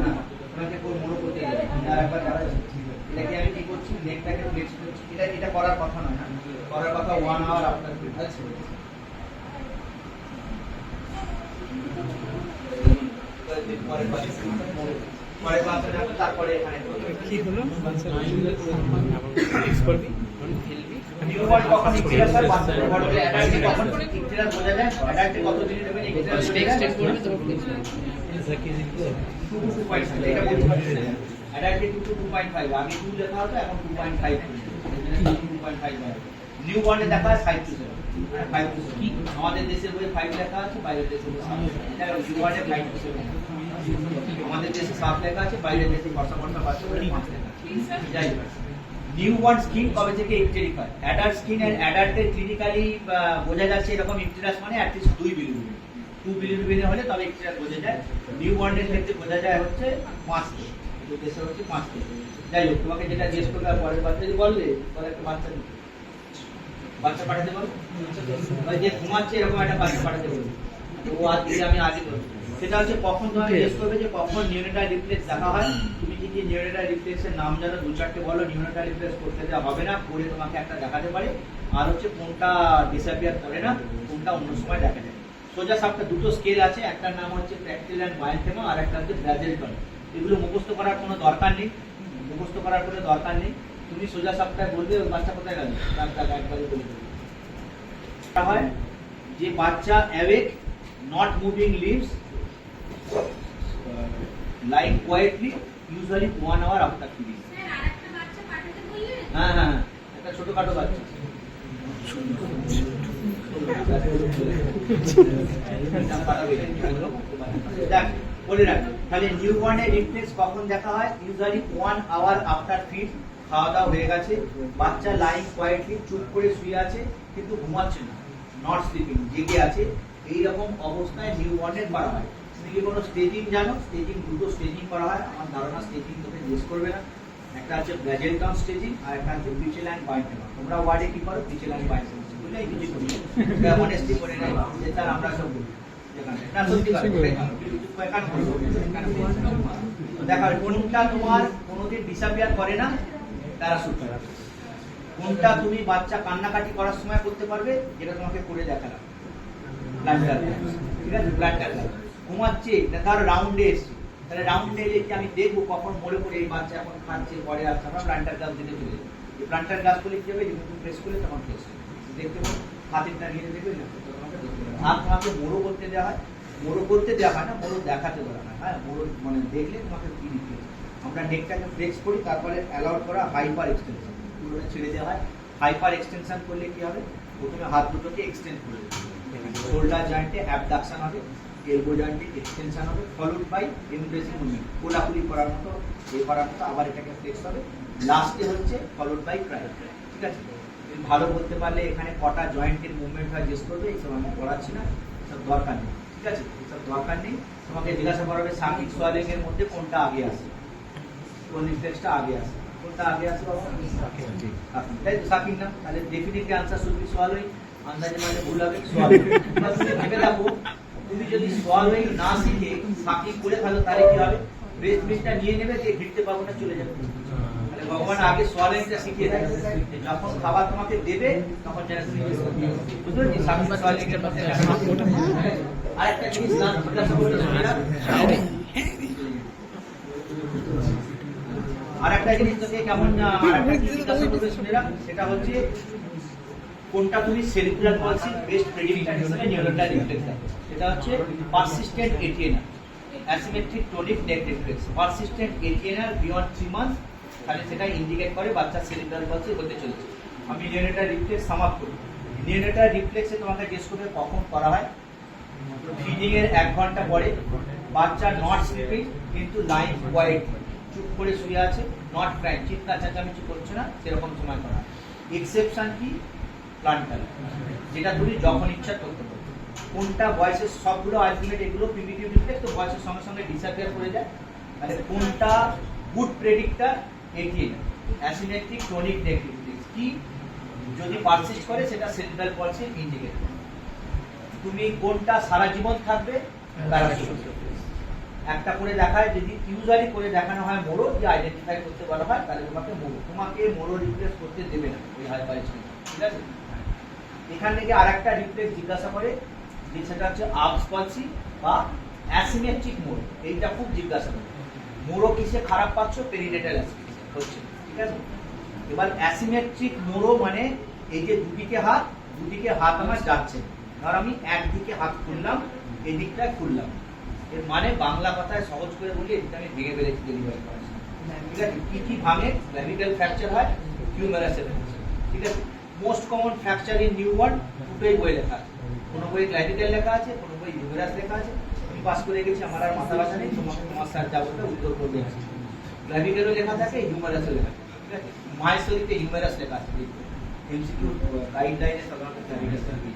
তোমাকে মরু করতে দেবে। আর একবার দেখা যাচ্ছে এটাকে আমি কি করছি, নেকটাকে ফ্লেক্স করছি, এটা করার কথা নয়, করার কথা 1 আওয়ার আফটার ফিটনেস। তারপরে এখানে কি হলো কখন ইকটিরাস বাচ্চাদের বড়দের অ্যাডাল্টে কখন ইকটিরাস বোঝা যায়, অ্যাডাল্টে কত দিনে দেবেন ইকটিরাস স্টেক করবে তো এটা বলতে পারছি না, অ্যাডাল্টে 2 to 2.5, আগে 2 লেখা হতো এখন 2.5, 2.5 নিউ বর্নে দেখা হয় 5 to 7, 5 to 7 কি আমাদের দেশের বইয়ে 5 লেখা আছে, বাইরের দেশে 7, এটা নিউ বর্নে 5 to 7, আমাদের দেশে 7 লেখা আছে, বাইরের দেশে বর্ষা বাচ্চা বলে 5 লেখা আছে। যাই নিউ বর্ন স্কিন কবে থেকে ইপটেরিক হয়? অ্যাডাল্ট স্কিন এন্ড অ্যাডাল্টের ক্লিনিক্যালি বোঝা যাচ্ছে এরকম ইপটেরাস মানে অ্যাটলিস্ট 2 বিলিরুবিন 2 বিলিরুবিনে হলে তবে ইপটেরাস বোঝা যায়। নিউ বর্নের ক্ষেত্রে বোঝা যায় হচ্ছে 5 থেকে, কিন্তু দেশে হচ্ছে 5 থেকে। যাই হোক, তোমাকে যেটা জিজ্ঞেস করবে পরের বাচ্চা যদি বললে পরে একটা বাচ্চা পাঠাতে বলো, যে ঘুমাচ্ছে এরকম একটা বাচ্চা পাঠাতে বলবে, ও আজ দিকে আমি আগে বলবো। সেটা হচ্ছে কখন তোমাকে জিজ্ঞেস করবে যে কখন নিউনেটাল রিফ্লেক্স দেখা হয়। তুমি যদি নিউনেটাল রিফ্লেক্সের নাম জানো 2-4টে বলো, নিউনেটাল রিফ্লেক্স করতে দেওয়া হবে না, করে তোমাকে একটা দেখাতে পারে। আর হচ্ছে কোনটা ডিসঅ্যাপিয়ার করে না, কোনটা অন্য সময় দেখা যায়। সোজা সাপটা দুটো স্কেল আছে, একটার নাম হচ্ছে প্র্যাকটিল অ্যান্ড বায়োথেমা, আর একটা হচ্ছে ব্রাজেলটন। এগুলো মুখস্থ করার কোনো দরকার নেই, মুখস্থ করার কোনো দরকার নেই। তুমি সোজা সাপটায় বলবে ওই বাচ্চা কোথায় গেল, তার একবারে বলে দেবে। হয় যে বাচ্চা awake, not moving limbs, lying quietly, usually 1 hour after feeding. Sir আরেকটা বাচ্চা পাঠাতে বললেন? হ্যাঁ, একটা ছোটখাটো বাচ্চা। দেখ বলে রাখ তাহলে নিউবর্নের রিফ্লেক্স কখন দেখা হয়? ইউজুয়ালি 1 আওয়ার আফটার ফিড, খাওয়া দাওয়া হয়ে গেছে, বাচ্চা লাইং কোয়াইটলি চুপ করে শুয়ে আছে কিন্তু ঘুমাচ্ছে না, নট স্লিপিং, জেগে আছে। এইরকম অবস্থায় নিউবর্নের করা হয়। তুমি কি কোনো স্টেজিং জানো? স্টেজিং দুটো স্টেজিং করা হয়, আমার ধারণা স্টেজিং তোকে জিজ্ঞেস করবে না। একটা হচ্ছে ব্রাজেলটন স্টেজিং আর একটা হচ্ছে পিচেল অ্যান্ড বায়োথেমা। তোমরা ওয়ার্ডে কি করো? পিচেল অ্যান্ড বায়োথেমা, বুঝলে? কিছু করি অনেস্টলি করে নাই যে স্যার আমরা সব বলি না, সত্যি কথা দেখা কোনটা তোমার কোনোদিন ডিসঅ্যাপিয়ার করে না, প্যারাসুট। কোনটা তুমি বাচ্চা কান্নাকাটি করার সময় করতে পারবে, যেটা তোমাকে করে দেখালাম, ঠিক আছে? ব্লাডটা ঘুমাচ্ছে, তার রাউন্ডে এসছে, তাহলে রাউন্ডে এলে কি আমি দেখবো কখন মরে পড়ে এই বাচ্চা এখন খাচ্ছে, পরে আসছে, আমরা প্লান্টার গ্লাস দিতে চলে যাবো। এই প্লান্টার গ্লাস করলে কি হবে? প্রেস করলে তখন ফেস দেখতে পাবো, হাতেরটা নিয়ে দেখবে, হাত তোমাকে মোড়ো করতে দেওয়া হয়, মোড়ো করতে দেওয়া হয় না, মোড়ো দেখাতে দেওয়া হয়। হ্যাঁ, মোড়ো মানে দেখলে তোমাকে কি দিতে হবে। আমরা নেকটাকে ফ্লেক্স করি, তারপরে অ্যালাউড করা হাইপার এক্সটেনশন, পুরোটা ছেড়ে দেওয়া হয়। হাইপার এক্সটেনশন করলে কি হবে? প্রথমে হাত দুটোকে এক্সটেন্ড করে দেবে, শোল্ডার জয়েন্টে অ্যাবডাকশন হবে, এলবো জয়েন্টে এক্সটেনশন হবে, ফলোড বাই এমব্রেসিং মুভমেন্ট, কোলাকুলি করার মতো, করার মতো, আবার এটাকে ফ্লেক্স হবে, লাস্টে হচ্ছে ফলোড বাই ক্রাই। ঠিক আছে? তুমি ভালো বলতে পারলে এখানে কটা জয়েন্টের মুভমেন্ট হয় জিজ্ঞেস করবে, এইসব আমি পড়াচ্ছি না, এসব দরকার নেই। ঠিক আছে? এসব দরকার নেই। তোমাকে জিজ্ঞাসা করা হবে সাকিক সোয়ালিং এর মধ্যে কোনটা আগে আসে, কোন রিফ্লেক্সটা আগে আসে, কোনটা আগে আসে বাবা? তাই তো সাকিক না? তাহলে definitely answer should be swallowing. আন্দাজে মানে ভুল হবে, সোয়ালিং। তুমি ভেবে দেখো, তুমি যদি সোয়ালিং না শিখে সাকিক করে ফেলো তাহলে কি হবে? ব্রেস্ট মিল্কটা নিয়ে নেবে, যে ঘিরতে পারবো না, চলে যাবে। তাহলে ভগবান আগে সোয়ালিংটা শিখিয়ে দেয়, যখন খাবার তোমাকে দেবে তখন যেন তুমি বুঝতে পারছি সাকিক সোয়ালিং এর মধ্যে। আরেকটা জিনিস না, আরেকটা জিনিস তোকে কেমন আরেকটা জিজ্ঞাসা করবে শুনে রাখ, সেটা হচ্ছে কোনটা তুমি সেরিব্রাল পলসি বেস্ট প্রেডিক্টর হিসেবে নিউরোটাল রিফ্লেক্স দেখো। সেটা হচ্ছে persistent এটিএনআর, asymmetric tonic neck reflex. Persistent এটিএনআর beyond 3 months, তাহলে সেটা ইন্ডিকেট করে বাচ্চা সেরিব্রাল পলসি হতে চলেছে। আমি নিউরোটাল রিফ্লেক্স সামাপ করি। নিউরোটাল রিফ্লেক্সে তোমাকে জিজ্ঞেস করবে কখন করা হয়। ফিডিং এর 1 ঘন্টা পরে, বাচ্চা নট স্লিপিং কিন্তু লাইং কোয়াইট, চুপ করে শুয়ে আছে, নট ক্রাইং, চিৎকার চেঁচামেচি করছে না, সেরকম সময় করা। এক্সেপশন কি? প্লান্টার, যেটা তুমি যখন ইচ্ছা করতে পারো। কোনটা বয়সের, সবগুলো আলটিমেট এগুলো প্রিমিটিভ রিফ্লেক্স, তো বয়সের সঙ্গে সঙ্গে ডিসঅ্যাপিয়ার করে যায়। তাহলে কোনটা good predictor? ATN, asymmetric tonic neck reflex. কি যদি পারসিস্ট করে সেটা সেরিব্রাল পলসি ইন্ডিকেট করে। তুমি কোনটা সারা জীবন থাকবে? প্যারাসুট। একটা করে দেখায়, যদি ইউজুয়ালি করে দেখানো হয় মোড়ো, যে আইডেন্টিফাই করতে বলা হয়, তাহলে তোমাকে মোড়ো রিপ্লেস করতে দেবে না ওই হাইপার এক্সটেনশন। ঠিক আছে? এখান থেকে আরেকটা রিপ্লেস জিজ্ঞাসা করে, যে সেটা হচ্ছে আবস পলসি বা অ্যাসিমেট্রিক মোড়। এইটা খুব জিজ্ঞাসা করে, মোড়ো কিসে খারাপ পাচ্ছ? পেরিনেটাল অ্যাসিমেট্রিক হচ্ছে। ঠিক আছে? এবার অ্যাসিমেট্রিক মোড়ো মানে এই যে দুদিকে হাত আমার যাচ্ছে, ধর আমি একদিকে হাত খুললাম, এদিকটা খুললাম, এর মানে বাংলা কথায় সহজ করে বলি, এটা আমি ভেঙে ফেলেছি ডেলিভারি করার সময়। ঠিক আছে? কি কি ভাঙে? ক্লাভিকেল ফ্র্যাকচার হয়, হিউমেরাসের ফ্র্যাকচার। ঠিক আছে? Most common fracture in newborn দুটোই বই লেখা আছে, কোনো বই ক্লাভিকেল লেখা আছে, কোনো বই হিউমেরাস লেখা আছে। আমি পাস করে গেছি, আমার আর মাথা ব্যথা নেই, তোমার স্যার যাবো উত্তর করবে। ক্লাভিকেলও লেখা থাকে, হিউমারাসও লেখা থাকে, ঠিক আছে? মায়ের শরীরে হিউমারাস লেখা আছে, এমসিকিউ গাইডলাইনে সাধারণত ক্লাভিকেল থাকে।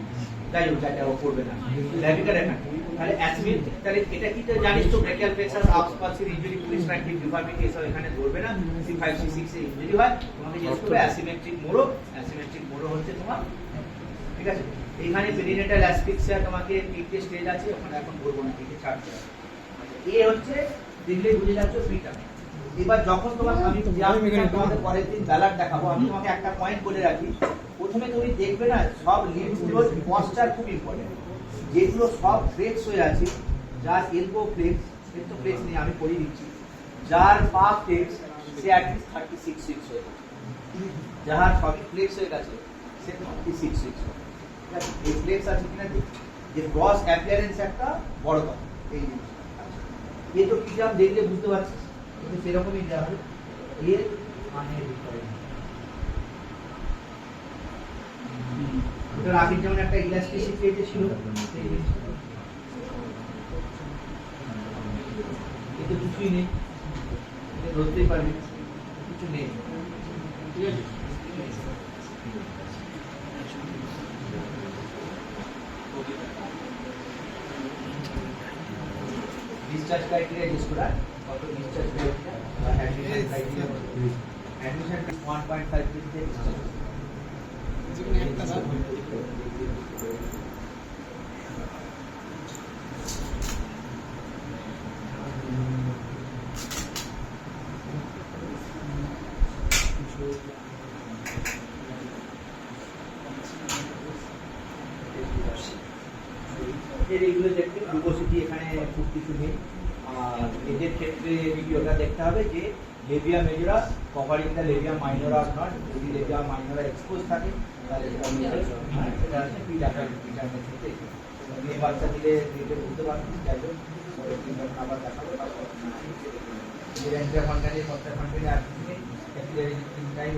যাই হোক, যাটা ও করবে না, ক্লাভিকেল এখানে। তাহলে অ্যাসিমেট, তাহলে এটা কি তো জানিস তো, ব্রেকিয়াল প্লেক্সাস, আপসপালসির ইনজুরি, পুলিশ ফ্র্যাকচার, ডিফর্মিটি এসব এখানে ধরবে না। C5 C6 এ ইনজুরি হয়, তোমাকে জিজ্ঞেস করবে অ্যাসিমেট্রিক মোড়ো। অ্যাসিমেট্রিক মোড়ো হচ্ছে তোমার, ঠিক আছে? এইখানে পেরিনেটাল অ্যাসফিক্সিয়া, তোমাকে তিনটে স্টেজ আছে, ওখানে এখন বলবো না, তিনটে চারটে আছে। এ হচ্ছে দেখলে বুঝে যাচ্ছ ফ্রিটা। এবার যখন তোমাকে আমি তোমাদের পরের দিন ব্যালার দেখাবো, আমি তোমাকে একটা পয়েন্ট বলে রাখি। প্রথমে তুমি দেখবে না, সব লিডসগুলোর পশ্চার খুব ইম্পর্টেন্ট। যেগুলো সব ফ্লেক্স হয়ে আছে, যার এলবো ফ্লেক্স, এর তো ফ্লেক্স নেই, আমি পড়িয়ে দিচ্ছি। যার পা ফ্লেক্স, সে অ্যাটলিস্ট 36 হয়ে গেছে। যার সবই ফ্লেক্স হয়ে গেছে, সে 36 হয়ে গেছে। ঠিক আছে? এই ফ্লেক্স আছে কিনা দেখি, যে গ্রস অ্যাপিয়ারেন্স একটা বড় কথা। এই জিনিস এ তো কি জাম দেখলে বুঝতে পারছিস, কিন্তু সেরকমই দেওয়া হবে। এর মানে ওটার আগের যেমন একটা ইলাস্টিসিটি ছিল, এটা কিছুই নেই, এটা ধরতেই পারবি, কিছু নেই, ঠিক আছে? ডিসচার্জ ক্রাইটেরিয়া ইউজ করা, কত ডিসচার্জ ক্রাইটেরিয়া বা অ্যাডমিশন ক্রাইটেরিয়া, অ্যাডমিশন 1.5 থেকে ডিসচার্জ। যেখানে একটা স্যার এইগুলো দেখতে গ্লুকোসিটি এখানে খুব কিছু নেই। আর এদের ক্ষেত্রে ভিডিওটা দেখতে হবে যে labia majora covering the labia minor or not. যদি লেভিয়া মাইনরা এক্সপোজ থাকে তাহলে এটা হচ্ছে পিটামের ক্ষেত্রে মেয়ে বাচ্চা দিলে মেয়েকে বুঝতে পারবেন। যাই হোক, পরে আবার দেখাবো।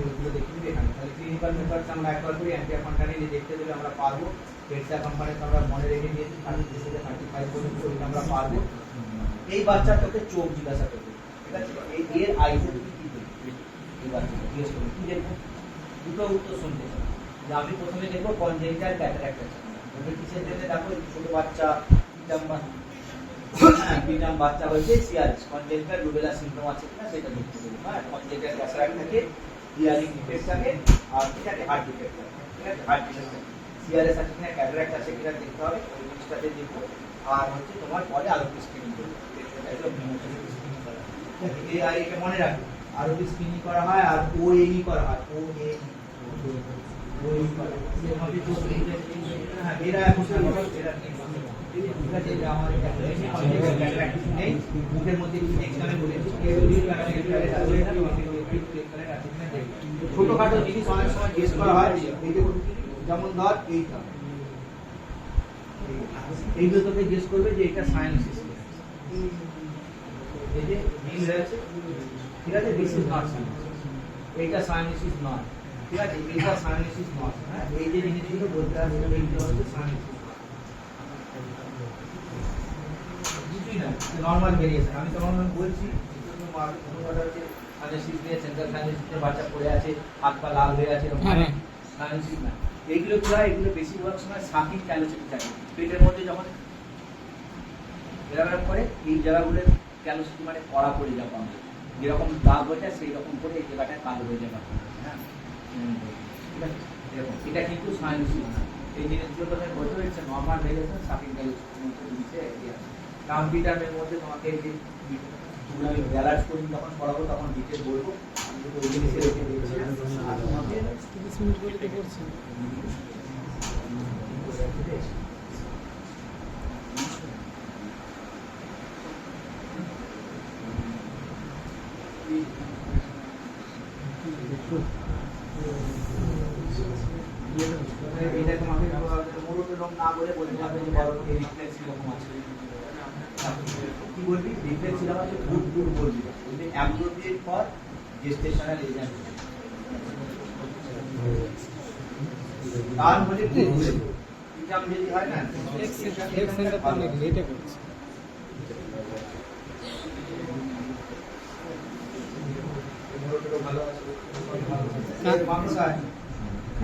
ওইগুলো দেখে নিবি এখানে। তাহলে ক্লিনিক্যাল মেম্বারস আমরা একবার করি, অ্যান্টিফান্টানিলি দেখতে দিলে আমরা পারবো। পেটসা কোম্পানিতে আমরা মনে রেখে দিয়েছি 30 থেকে 35 পর্যন্ত, ওইটা আমরা পারবো। এই বাচ্চার তোকে চোখ জিজ্ঞাসা করবে, ঠিক আছে? এর আইতে তুমি কি দেখবে, এই বাচ্চাকে জিজ্ঞেস করবে কি দেখবো, দুটো উত্তর শুনতে চাই। যে আমি প্রথমে দেখবো কনজেনিটাল ক্যাটারাক্ট আছে, ওটা কিসের জন্য দেখো, ছোট বাচ্চা পিটাম বাচ্চা হয়েছে, সিআরএস কনজেনিটাল রুবেলা সিনড্রোম আছে কিনা সেটা দেখতে দেবো। হ্যাঁ, কনজেনিটাল ক্যাটারাক্ট থাকে, হিয়ারিং ডিফেক্ট থাকে, আর ঠিক আছে হার্ট ডিফেক্ট থাকে, ঠিক আছে? হার্ট ডিফেক্ট থাকে, সিআরএস আছে কিনা, ক্যাটারাক্ট আছে কিনা দেখতে হবে, ওই জিনিসটাতে দেখবো। আর হচ্ছে তোমার পরে আরো স্ক্রিনিং করবো, এটা মনে রাখো। আরো স্ক্রিনিং করা হয়, আর ওএই করা হয়, ওএই করা হয়। হ্যাঁ, এরা এখন মুখের মধ্যে ছোটখাটো জিনিস অনেক সময় গেস করা হয়। যেমন ধর এইগুলো তোকে গেস করবে যে এটা সাইনোসিস, এই যে মিল রয়েছে, ঠিক আছে? দিস ইজ নট সাইনোসিস, এইটা সাইনোসিস নয়, ঠিক আছে? এটা সাইনোসিস নয়। হ্যাঁ, এই যে জিনিসগুলো বলতে হবে, এইটা হচ্ছে সাইনোসিস নর্মাল ভেরিয়েশন। আমি তোমার বলছি বাচ্চা পড়ে আছে, হাত পা লাল হয়ে আছে, এইগুলো কি হয়, এগুলো বেশিরভাগ সময় সাকির ক্যালোসিটি থাকে পেটের মধ্যে। যখন এরকম করে এই জায়গাগুলো ক্যালোসিটি মানে কড়া পড়ে যাওয়া, যেরকম দাগ হয়ে যায় সেই রকম করে এই জায়গাটা কালো হয়ে যাওয়া। হ্যাঁ, ঠিক আছে? এরকম এটা কিন্তু সাইনোসিস না। এই জিনিসগুলো তোদের বলতে হচ্ছে নর্মাল ভেরিয়েশন, সাকির ক্যালোসিটি। কম্পিউটারের মধ্যে তোমাকে যে আমি ব্যালান্স করি যখন পড়াবো তখন ডিটেল বলবো। আমি তো ওই জিনিসে রেখে দিয়েছি আর তোমাকে এটা তোমাকে মোড়কের রং না বলে বলতে হবে যে বড় রিফ্লেক্স এরকম আছে। কি বলবি, রিফ্লেক্স এরকম আছে, গুড বলবি। যদি অ্যাপ্রোপ্রিয়েট ফর জেস্টেশনাল এজ, কারণ হলে কি এক্সাম যদি হয় না এক সেন্টার তো অনেক লেটে করছে। বামসায়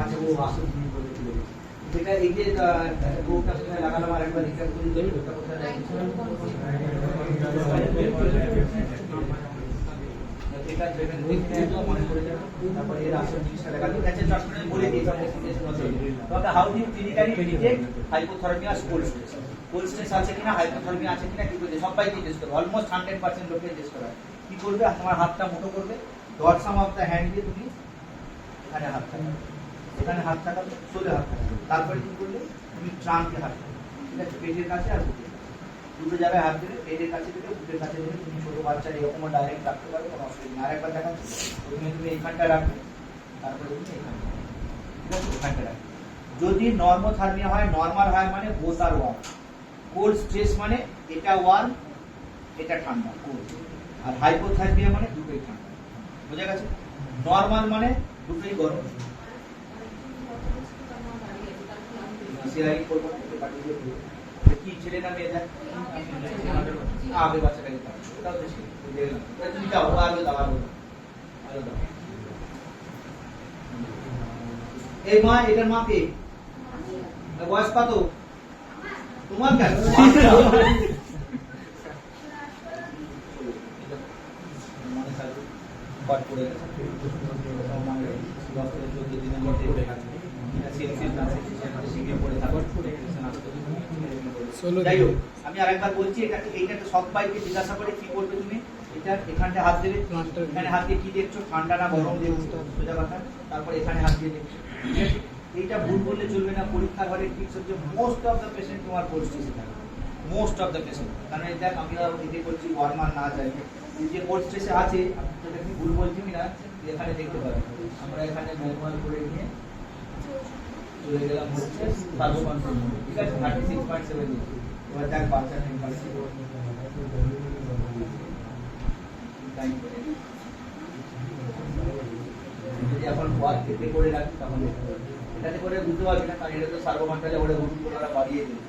আচ্ছা ও আসল তুমি বলে দিলে যেটা এই যে বউটা কোথায় লাগালাম আর একবার রিকার করে দিই ওটা কোথায় লাগিয়েছি এটা যেখানে দেখতে একদম মনে পড়ে যাবে তারপরে এর আসল জিনিসটা লাগাবো কাছে চটপটে বলে দিই সব এক্সপ্লেনেশন হচ্ছে তো how do you clinically detect hypothermia cold stress আছে কিনা হাইপোথার্মিয়া আছে কিনা কি করে সবাইকে টেস্ট করো অলমোস্ট 100% লোকে টেস্ট করা কি করবে তোমার হাতটা মুঠো করবে ডরসাম অফ দ্য হ্যান্ড দিয়ে তুমি এখানে হাত থাকবে এখানে হাত থাকবে সোজা হাত থাকবে তারপরে কি করলে তুমি ট্রাঙ্কে হাত থাকবে ঠিক আছে পেটের কাছে আর বুকের দুটো জায়গায় হাত দিলে পেটের কাছে দিলে বুকের কাছে দিলে তুমি ছোট বাচ্চার এরকম ডাইরেক্ট রাখতে পারবে কোনো অসুবিধা নেই আরেকবার দেখাচ্ছি প্রথমে তুমি এইখানটা রাখবে তারপরে তুমি এখানটা ঠিক আছে এখানটা রাখবে যদি নর্মোথার্মিয়া হয় নর্মাল হয় মানে বোথ আর ওয়ান কোল্ড স্ট্রেস মানে এটা ওয়ান এটা ঠান্ডা কোল্ড আর হাইপোথার্মিয়া মানে দুটোই ঠান্ডা বুঝা গেছে নর্মাল মানে দুটোই গরম সিলাই করবো পাঠিয়ে দিয়ে কি ছেলে না মেয়ে দেখ আগে বাচ্চাটাকে ওটাও তো ছিল দেখলাম তুমি যাও আগে দাও আগে দাও এই মা এটার মা কে বয়স কত তোমার কেন মনে থাকবে কট করে গেছে দিনের মধ্যে যাই হোক আমি আরেকবার বলছি এইটাকে সবাইকে জিজ্ঞাসা করে কি করবে তুমি এটা এখানটা হাত দেবে এখানে হাত দিয়ে কি দেখছো ঠান্ডা না গরম দেখছো সোজা কথা তারপর এখানে হাত দিয়ে দেখছো এইটা ভুল বললে চলবে না পরীক্ষার হলে টিপস হচ্ছে মোস্ট অফ দ্য পেশেন্ট তোমার কোল্ড স্ট্রেসে থাকে মোস্ট অফ দ্য পেশেন্ট কারণ এই দেখ আমরা এতে করছি ওয়ার্মার না চাই যে কোল্ড স্ট্রেসে আছে এটা কি ভুল বলছি না এখানে দেখতে পাবেন আমরা এখানে ম্যানুয়াল করে নিয়ে চলে গেলাম হচ্ছে সার্বকন্ট্রোল ঠিক আছে 36.7 এবার দেখ বাচ্চা টেম্পারেচার যদি এখন ওয়ার্ক থেকে করে রাখি তাহলে এটাতে করে বুঝতে পারবি না কারণ এটা তো সার্বকন্ট্রোলে ওরা হুট করে ওরা বাড়িয়ে দেবে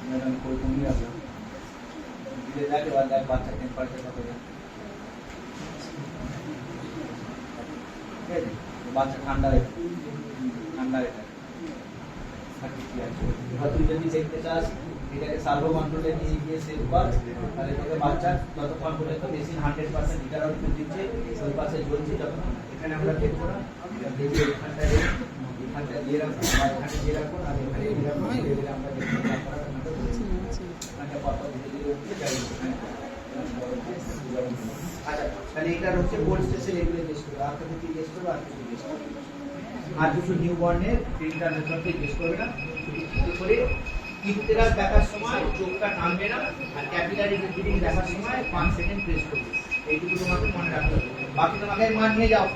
ম্যাডাম কোল কমিয়ে রাখলাম দিলে দেখ এবার দেখ বাচ্চা টেম্পারেচার কত যায় বাচ্চা ঠান্ডা রেখে তুই যদি দেখতে চাস এটাকে সার্ভো কন্ট্রোলে নিয়ে গিয়ে সেভ কর তাহলে তোকে বাচ্চা যতক্ষণ পর্যন্ত মেশিন 100% লিটার আউটপুট দিচ্ছে ওই পাশে জ্বলছে যতক্ষণ এখানে আমরা দেখবো না এখানটা দিয়ে রাখবো এখানে দিয়ে রাখবো আর এখানে দিয়ে রাখবো আমরা দেখবো কত ধীরে ধীরে উঠতে যাই আচ্ছা তাহলে এটা হচ্ছে কোল্ড স্ট্রেসের এগুলো টেস্ট করবে আর কিছু টেস্ট করবে আর কিছু টেস্ট করবে আর কিছু নিউ বর্নের প্রিন্টার নেটওয়ার্কে টেস্ট করবে না করে ইন্টেরাস দেখার সময় চোখটা টানবে না আর ক্যাপিলারি রিডিং দেখার সময় 5 সেকেন্ড প্রেস করবে এইটুকু তোমাকে মনে রাখতে হবে বাকি তোমাকে মান নিয়ে যাও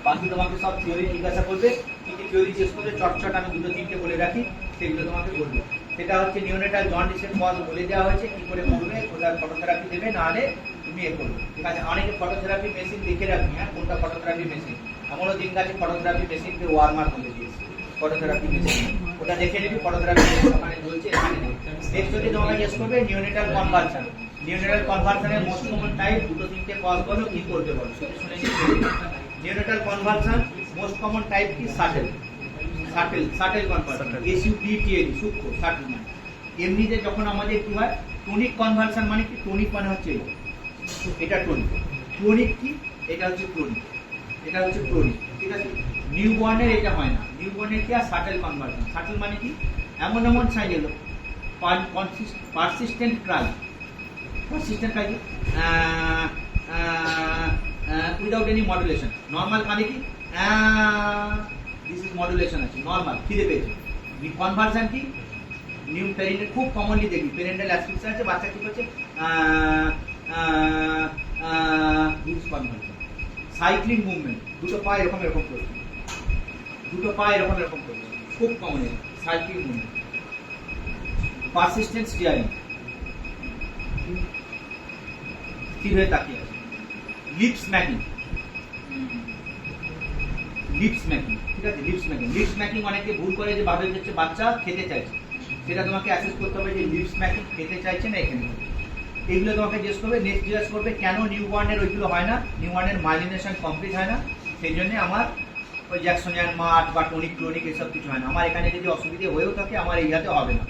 বাকি তোমাকে সব থিওরি জিজ্ঞাসা করবে কি কি থিওরি টেস্ট করবে চটচট আমি দুটো তিনটে বলে রাখি সেগুলো তোমাকে বলবো সেটা হচ্ছে নিওনেটাল জন্ডিসের কজ বলে দেওয়া হয়েছে কি করে করবে কোথায় ফটোথেরাপি দেবে না হলে তুমি এ করবে ঠিক আছে অনেকে ফটোথেরাপি মেশিন দেখে রাখবি হ্যাঁ কোনটা ফটোথেরাপি মেশিন এমনও দিন গেছে ফটোথেরাপি মেশিনকে ওয়ার্মার বলে দিয়েছে ফটোথেরাপি মেশিন ওটা দেখে নিবি ফটোথেরাপি মেশিন ওখানে চলছে এখানে নেক্সট যদি তোমাকে জিজ্ঞেস করবে নিওনেটাল কনভালশন নিওনেটাল কনভালশনের মোস্ট কমন টাইপ দুটো তিনটে কজ বলো কি করতে বলো শুনে neonatal convulsion most common type কি শাটেল কনভালশন SUPTL সূক্ষ্ম শাটেল মানে এমনিতে যখন আমাদের কি হয় টনিক কনভালশন মানে কি টনিক মানে হচ্ছে এটা টনিক কি এটা হচ্ছে ক্লোনিক ঠিক আছে নিউবর্নের এটা হয় না নিউবর্নের কি আর শাটেল কনভালশন শাটেল মানে কি এমন সাইন এলো পারসিস্টেন্ট ক্রাই কি উইদাউট এনি মডুলেশন নর্মাল মানে কি দিস ইজ মডুলেশন আছে নর্মাল খিদে পেয়েছে কনভার্সন কি নিউ প্যারেন্টাল খুব কমনলি দেখি প্যারেন্টাল অ্যাসফিক্সিয়া আছে বাচ্চা কি করছে দিস কনভার্সন সাইক্লিং মুভমেন্ট দুটো পা এরকম করছে খুব common cycling movement persistent steering স্থির হয়ে তাকিয়ে আছে লিপ স্ম্যাকিং ঠিক আছে লিপ স্ম্যাকিং অনেকে ভুল করে যে ভাবে হচ্ছে বাচ্চা খেতে চাইছে সেটা তোমাকে অ্যাসেস করতে হবে যে লিপ স্ম্যাকিং খেতে চাইছে না এখানে এইগুলো তোমাকে জিজ্ঞেস করবে। নেক্সট জিজ্ঞেস করবে কেন নিউবর্নের ওইগুলো হয় না, নিউবর্নের মাইলিনেশন কমপ্লিট হয় না, সেই জন্য আমার ওই জ্যাকসনিয়ান মাঠ বা টনিক ক্লোনিক এসব কিছু হয় না। আমার এখানে যদি অসুবিধে হয়েও থাকে আমার এই হাতে হবে না।